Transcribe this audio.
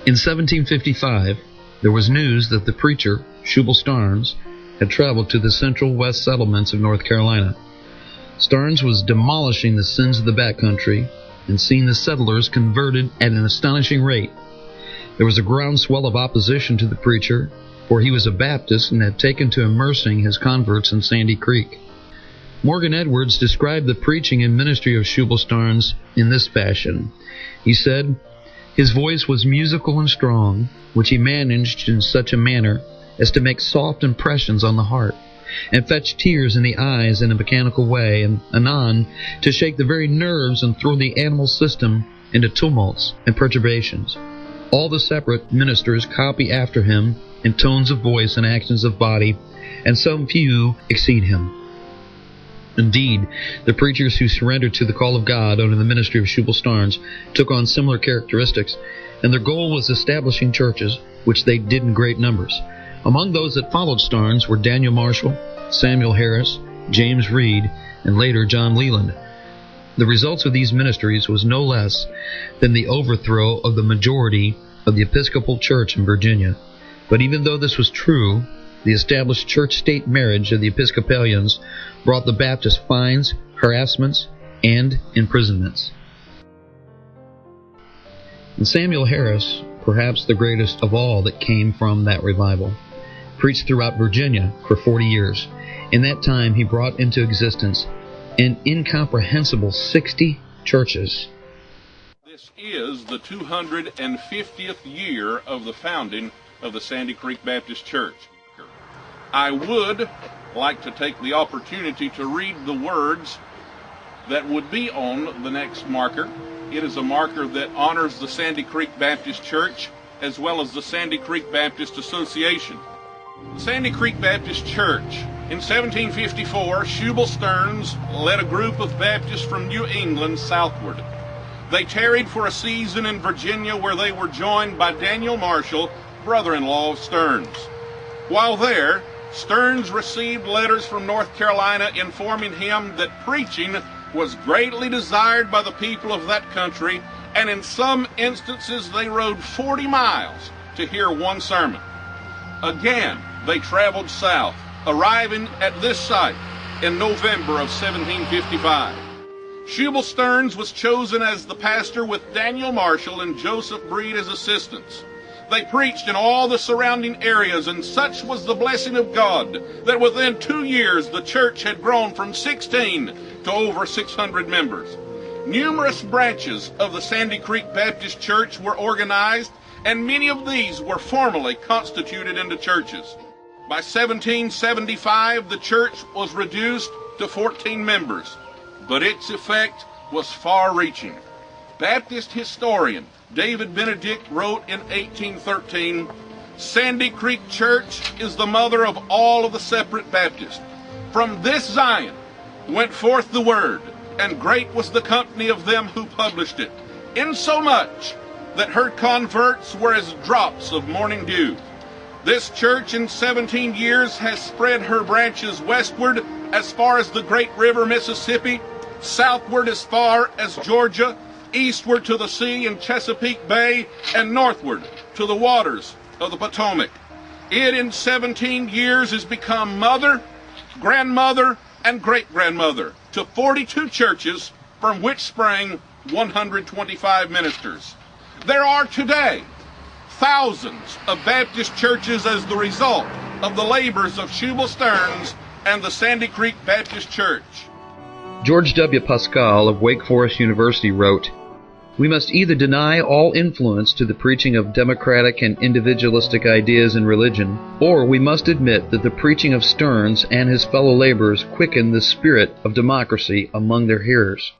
In 1755, there was news that the preacher, Shubal Starnes, had traveled to the central west settlements of North Carolina. Starnes was demolishing the sins of the backcountry and seeing the settlers converted at an astonishing rate. There was a groundswell of opposition to the preacher, for he was a Baptist and had taken to immersing his converts in Sandy Creek. Morgan Edwards described the preaching and ministry of Shubal Starnes in this fashion. He said, "His voice was musical and strong, which he managed in such a manner as to make soft impressions on the heart, and fetch tears in the eyes in a mechanical way, and anon to shake the very nerves and throw the animal system into tumults and perturbations. All the separate ministers copy after him in tones of voice and actions of body, and some few exceed him." Indeed, the preachers who surrendered to the call of God under the ministry of Shubal Starnes took on similar characteristics, and their goal was establishing churches, which they did in great numbers. Among those that followed Starnes were Daniel Marshall, Samuel Harris, James Reed, and later John Leland. The results of these ministries was no less than the overthrow of the majority of the Episcopal Church in Virginia. But even though this was true, the established church-state marriage of the Episcopalians brought the Baptists fines, harassments, and imprisonments. And Samuel Harris, perhaps the greatest of all that came from that revival, preached throughout Virginia for 40 years. In that time, he brought into existence an incomprehensible 60 churches. This is the 250th year of the founding of the Sandy Creek Baptist Church. I would like to take the opportunity to read the words that would be on the next marker. It is a marker that honors the Sandy Creek Baptist Church as well as the Sandy Creek Baptist Association. Sandy Creek Baptist Church. In 1754, Shubal Starnes led a group of Baptists from New England southward. They tarried for a season in Virginia where they were joined by Daniel Marshall, brother-in-law of Starnes. While there, Starnes received letters from North Carolina informing him that preaching was greatly desired by the people of that country, and in some instances they rode 40 miles to hear one sermon. Again, they traveled south, arriving at this site in November of 1755. Shubal Starnes was chosen as the pastor with Daniel Marshall and Joseph Breed as assistants. They preached in all the surrounding areas, and such was the blessing of God that within 2 years the church had grown from 16 to over 600 members. Numerous branches of the Sandy Creek Baptist Church were organized, and many of these were formally constituted into churches. By 1775, the church was reduced to 14 members, but its effect was far-reaching. Baptist historian David Benedict wrote in 1813, "Sandy Creek Church is the mother of all of the separate Baptists. From this Zion went forth the word, and great was the company of them who published it, insomuch that her converts were as drops of morning dew. This church in 17 years has spread her branches westward as far as the great river Mississippi, southward as far as Georgia, eastward to the sea in Chesapeake Bay, and northward to the waters of the Potomac. It in 17 years has become mother, grandmother, and great-grandmother to 42 churches, from which sprang 125 ministers. There are today thousands of Baptist churches as the result of the labors of Shubal Starnes and the Sandy Creek Baptist Church." George W. Pascal of Wake Forest University wrote, "We must either deny all influence to the preaching of democratic and individualistic ideas in religion, or we must admit that the preaching of Starnes and his fellow laborers quickened the spirit of democracy among their hearers."